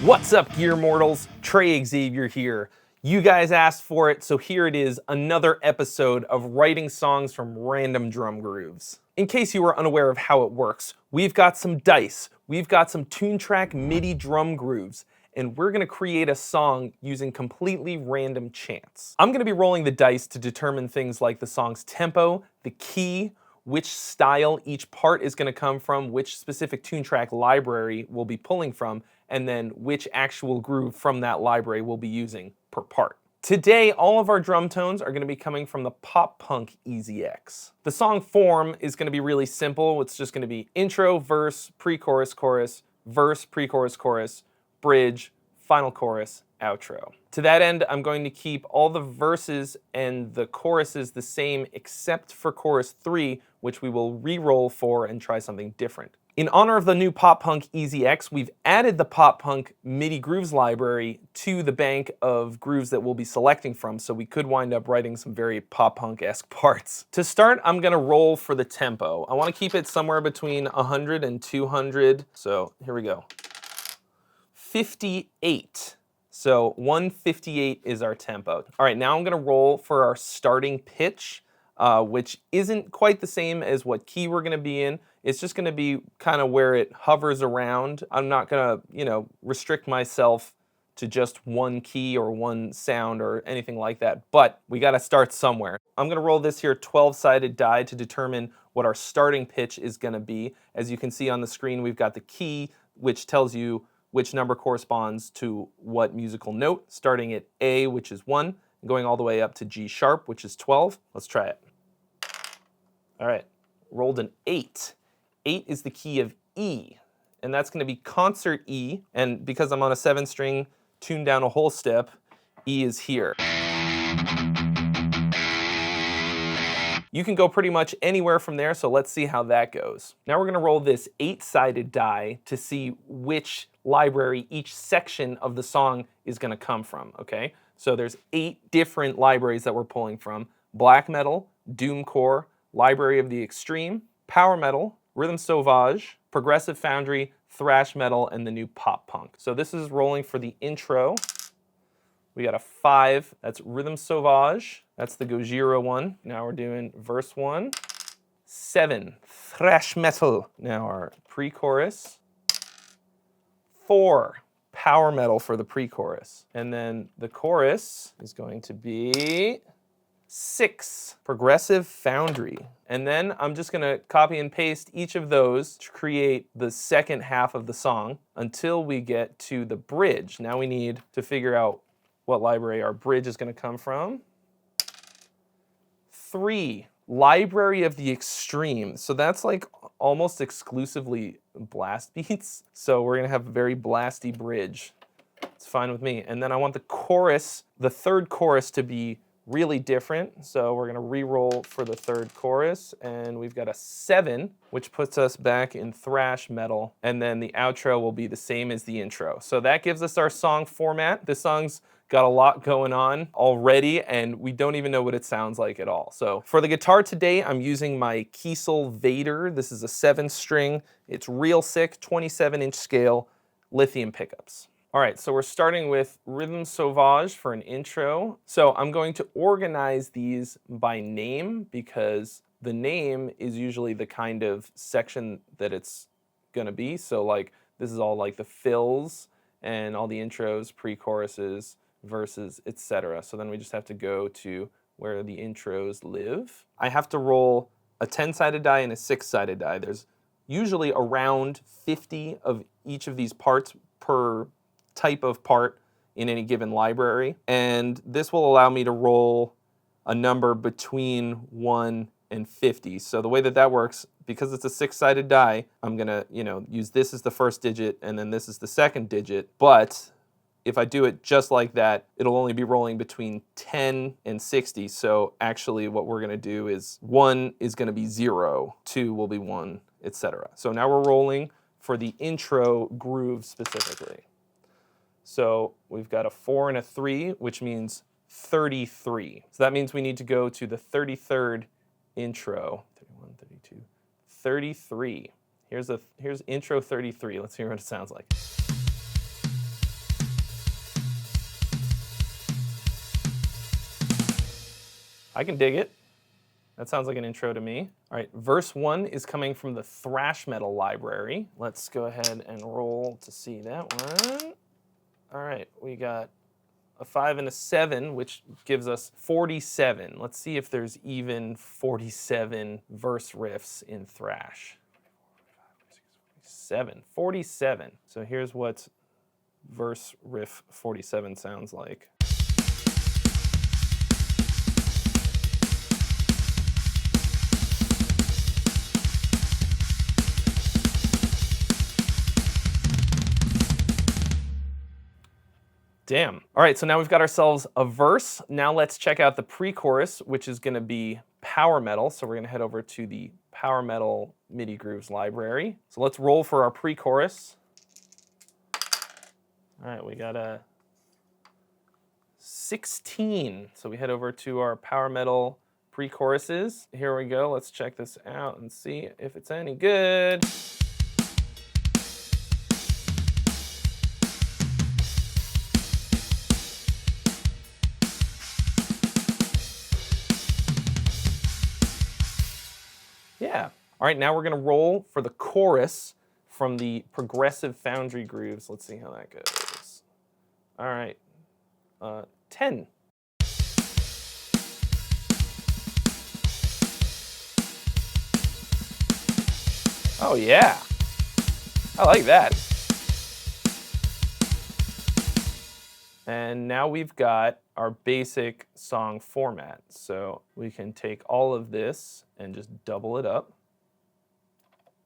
What's up, Gear Mortals? Trey Xavier here. You guys asked for it, so here it is, another episode of writing songs from random drum grooves. In case you were unaware of how it works, we've got some dice, we've got some Toontrack MIDI drum grooves, and we're gonna create a song using completely random chance. I'm gonna be rolling the dice to determine things like the song's tempo, the key, which style each part is going to come from, which specific Toontrack library we'll be pulling from, and then which actual groove from that library we'll be using per part. Today, all of our drum tones are going to be coming from the Pop Punk EZX. The song form is going to be really simple. It's just going to be intro, verse, pre-chorus, chorus, verse, pre-chorus, chorus, bridge, final chorus, outro. To that end, I'm going to keep all the verses and the choruses the same except for chorus 3, which we will re-roll for and try something different. In honor of the new Pop Punk EZX, we've added the Pop Punk MIDI grooves library to the bank of grooves that we'll be selecting from, so we could wind up writing some very pop punk-esque parts. To start, I'm gonna roll for the tempo. I wanna keep it somewhere between 100 and 200, so here we go. 58. So 158 is our tempo. All right, now I'm gonna roll for our starting pitch, which isn't quite the same as what key we're gonna be in. It's just gonna be kind of where it hovers around. I'm not gonna, restrict myself to just one key or one sound or anything like that, but we gotta start somewhere. I'm gonna roll this here 12-sided die to determine what our starting pitch is gonna be. As you can see on the screen, we've got the key, which tells you which number corresponds to what musical note, starting at A, which is 1, and going all the way up to G sharp, which is 12. Let's try it. All right, rolled an 8. 8 is the key of E, and that's gonna be concert E, and because I'm on a 7-string tuned down a whole step, E is here. You can go pretty much anywhere from there, so let's see how that goes. Now we're gonna roll this 8-sided die to see which library each section of the song is gonna come from, okay? So there's 8 different libraries that we're pulling from: black metal, doomcore, library of the extreme, power metal, rhythm sauvage, progressive foundry, thrash metal, and the new pop punk. So this is rolling for the intro. We got a 5, that's rhythm sauvage. That's the Gojira one. Now we're doing verse 1. 7, thrash metal. Now our pre-chorus. 4, power metal for the pre-chorus. And then the chorus is going to be 6, progressive foundry. And then I'm just gonna copy and paste each of those to create the second half of the song until we get to the bridge. Now we need to figure out what library our bridge is gonna come from. 3, library of the extreme. So that's like almost exclusively blast beats. So we're gonna have a very blasty bridge. It's fine with me. And then I want the chorus, the third chorus, to be really different. So we're gonna re-roll for the third chorus, and we've got a 7, which puts us back in thrash metal. And then the outro will be the same as the intro. So that gives us our song format. This song's got a lot going on already, and we don't even know what it sounds like at all. So for the guitar today, I'm using my Kiesel Vader. This is a 7-string. It's real sick, 27-inch scale, lithium pickups. All right, so we're starting with Rhythm Sauvage for an intro. So I'm going to organize these by name because the name is usually the kind of section that it's gonna be. So like, this is all like the fills and all the intros, pre-choruses, verses, etc. So then we just have to go to where the intros live. I have to roll a 10-sided die and a 6-sided die. There's usually around 50 of each of these parts per type of part in any given library. And this will allow me to roll a number between 1 and 50. So the way that that works, because it's a 6-sided die, I'm gonna, use this as the first digit and then this is the second digit. But if I do it just like that, it'll only be rolling between 10 and 60. So actually what we're gonna do is 1 is gonna be 0, 2 will be 1, etc. So now we're rolling for the intro groove specifically. So we've got a 4 and a 3, which means 33. So that means we need to go to the 33rd intro. 31, 32, 33. Here's intro 33. Let's hear what it sounds like. I can dig it. That sounds like an intro to me. All right, verse 1 is coming from the thrash metal library. Let's go ahead and roll to see that one. All right, we got a 5 and a 7, which gives us 47. Let's see if there's even 47 verse riffs in thrash. 47. So here's what verse riff 47 sounds like. Damn. All right, so now we've got ourselves a verse. Now let's check out the pre-chorus, which is gonna be power metal. So we're gonna head over to the power metal MIDI grooves library. So let's roll for our pre-chorus. All right, we got a 16. So we head over to our power metal pre-choruses. Here we go, let's check this out and see if it's any good. Yeah. All right, now we're gonna roll for the chorus from the progressive foundry grooves. Let's see how that goes. All right, 10. Oh yeah, I like that. And now we've got our basic song format. So we can take all of this and just double it up.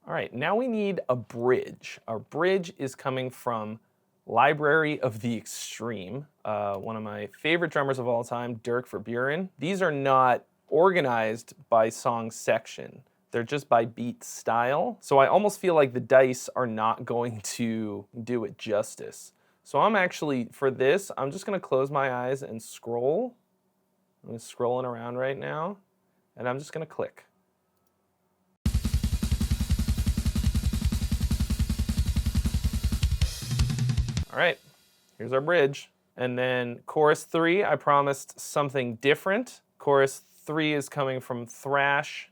All right, now we need a bridge. Our bridge is coming from Library of the Extreme, one of my favorite drummers of all time, Dirk Verburen. These are not organized by song section. They're just by beat style. So I almost feel like the dice are not going to do it justice. So I'm actually, for this, I'm just gonna close my eyes and scroll. I'm just scrolling around right now, and I'm just gonna click. All right, here's our bridge. And then chorus 3, I promised something different. Chorus 3 is coming from thrash.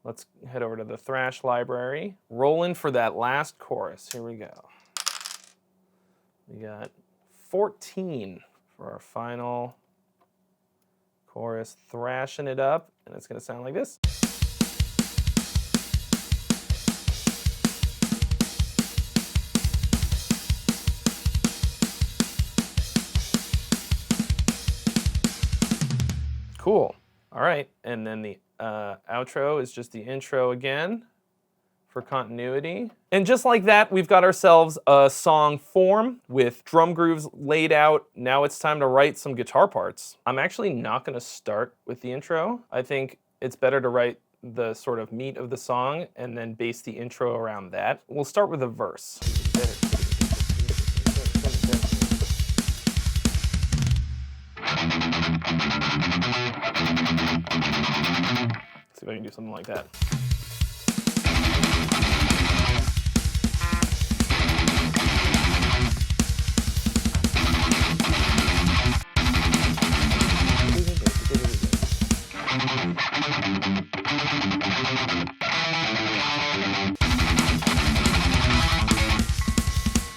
Let's head over to the thrash library. Rolling for that last chorus, here we go. We got 14 for our final chorus, thrashing it up, and it's gonna sound like this. Cool. All right, and then the outro is just the intro again for continuity. And just like that, we've got ourselves a song form with drum grooves laid out. Now it's time to write some guitar parts. I'm actually not gonna start with the intro. I think it's better to write the sort of meat of the song and then base the intro around that. We'll start with a verse. See if I can do something like that.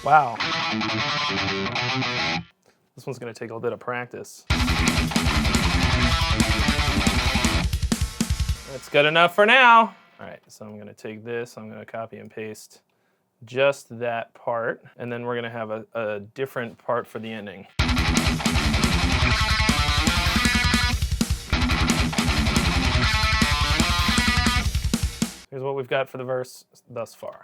Wow. This one's gonna take a little bit of practice. That's good enough for now. All right, so I'm gonna take this, I'm gonna copy and paste just that part, and then we're gonna have a different part for the ending. Here's what we've got for the verse thus far.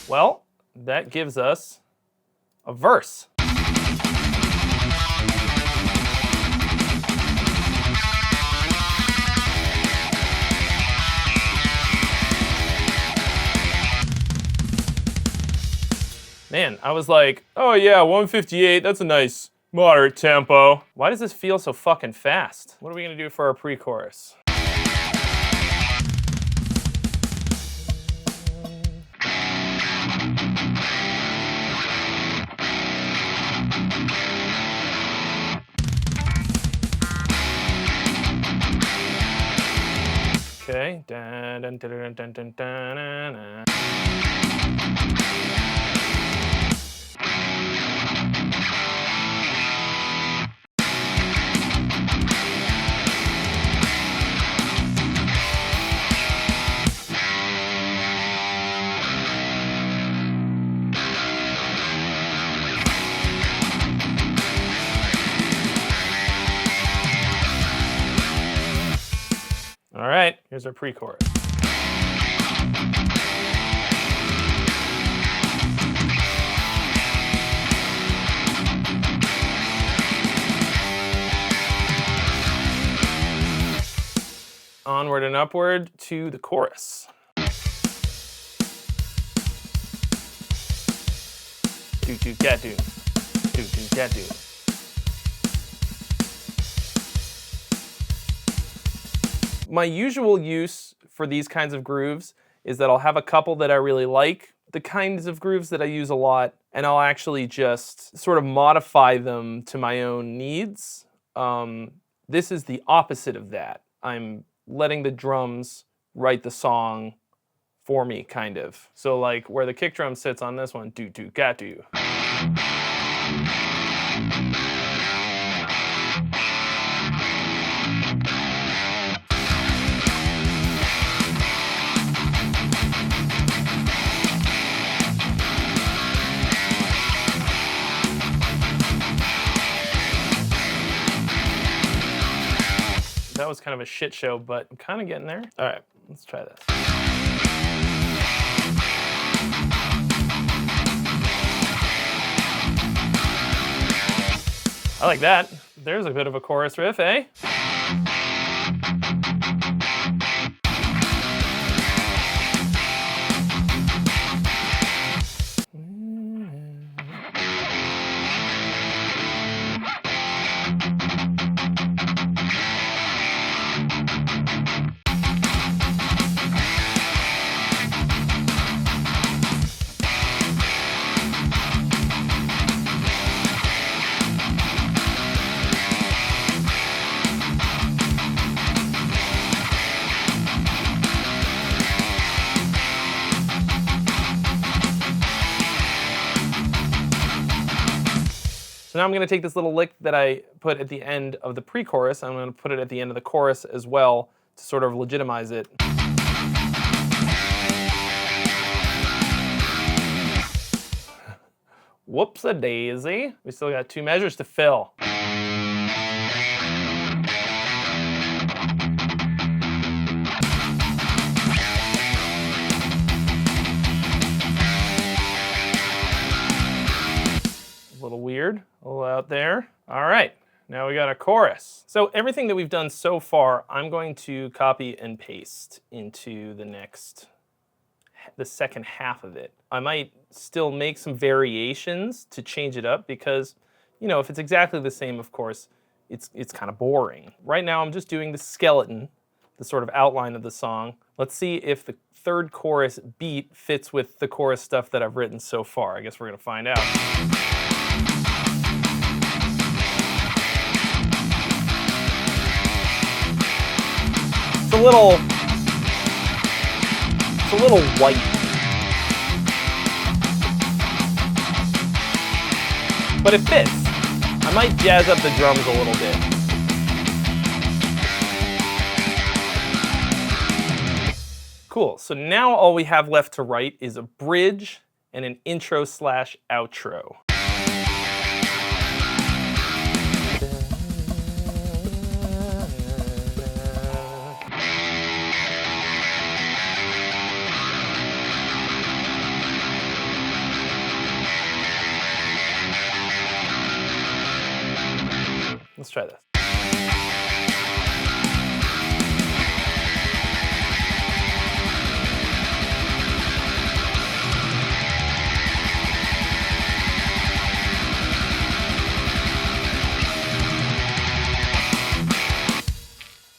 Well, that gives us a verse. Man, I was like, oh yeah, 158, that's a nice moderate tempo. Why does this feel so fucking fast? What are we gonna do for our pre-chorus? Okay. Dun, dun, dun, dun, dun, dun, dun, dun. All right, here's our pre-chorus. Onward and upward to the chorus. Do do ga do. Do do ga do. My usual use for these kinds of grooves is that I'll have a couple that I really like, the kinds of grooves that I use a lot, and I'll actually just sort of modify them to my own needs. This is the opposite of that. I'm letting the drums write the song for me, kind of. So like where the kick drum sits on this one, do do ga do. That was kind of a shit show, but I'm kind of getting there. All right, let's try this. I like that. There's a bit of a chorus riff, eh? So now I'm going to take this little lick that I put at the end of the pre-chorus, I'm going to put it at the end of the chorus as well to sort of legitimize it. Whoops-a-daisy. We still got 2 measures to fill. A little weird, a little out there. All right, now we got a chorus. So everything that we've done so far, I'm going to copy and paste into the second half of it. I might still make some variations to change it up because, you know, if it's exactly the same, of course, it's kind of boring. Right now I'm just doing the skeleton, the sort of outline of the song. Let's see if the third chorus beat fits with the chorus stuff that I've written so far. I guess we're gonna find out. It's a little white. But it fits. I might jazz up the drums a little bit. Cool, so now all we have left to write is a bridge and an intro/outro. Let's try this.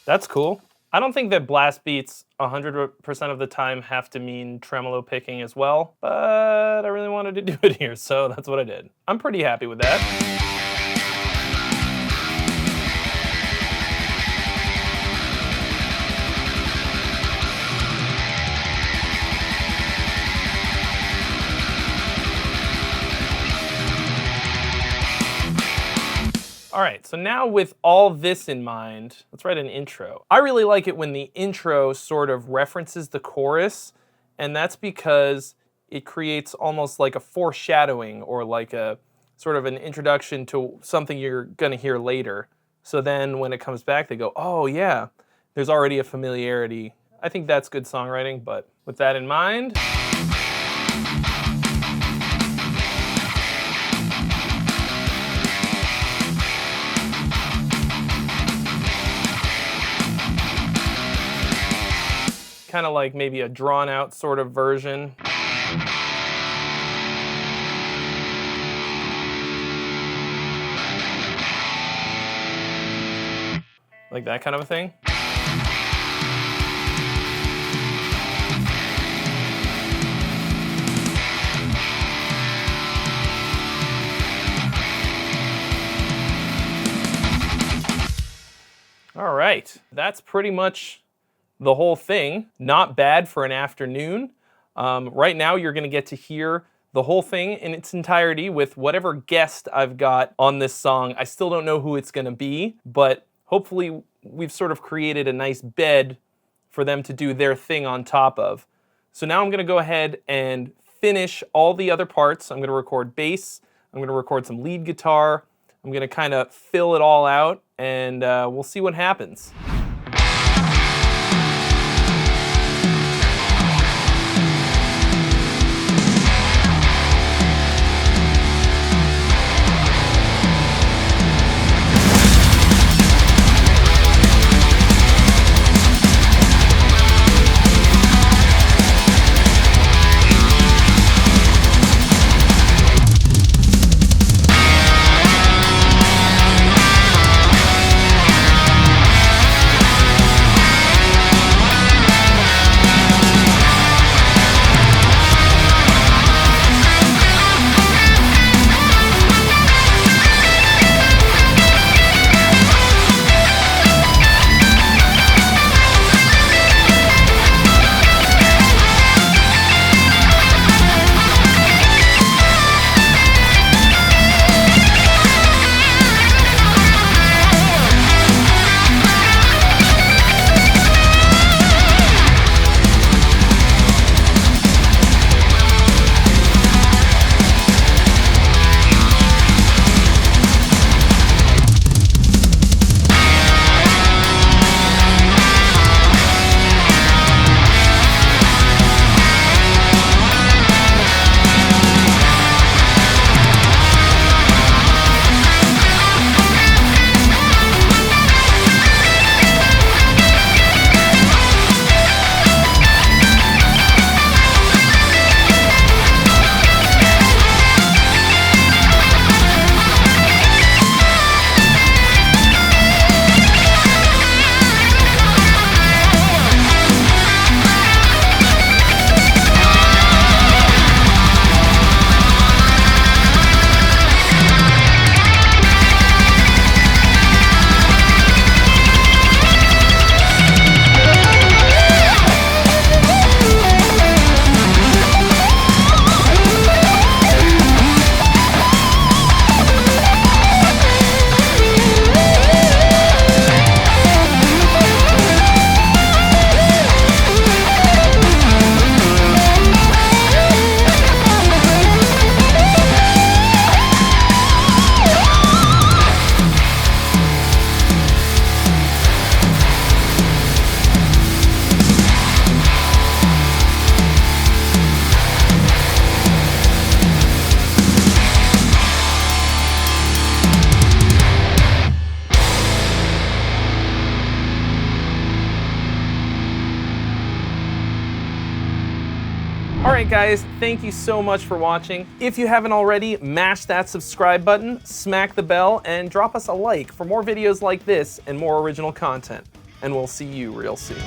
That's cool. I don't think that blast beats 100% of the time have to mean tremolo picking as well, but I really wanted to do it here, so that's what I did. I'm pretty happy with that. All right, so now with all this in mind, let's write an intro. I really like it when the intro sort of references the chorus, and that's because it creates almost like a foreshadowing or like a sort of an introduction to something you're gonna hear later. So then when it comes back, they go, oh yeah, there's already a familiarity. I think that's good songwriting, but with that in mind, kind of like maybe a drawn out sort of version. Like that kind of a thing. All right, that's pretty much the whole thing. Not bad for an afternoon. Right now you're gonna get to hear the whole thing in its entirety with whatever guest I've got on this song. I still don't know who it's gonna be, but hopefully we've sort of created a nice bed for them to do their thing on top of. So now I'm gonna go ahead and finish all the other parts. I'm gonna record bass, I'm gonna record some lead guitar, I'm gonna kind of fill it all out, and we'll see what happens. All right, guys, thank you so much for watching. If you haven't already, mash that subscribe button, smack the bell, and drop us a like for more videos like this and more original content. and we'll see you real soon.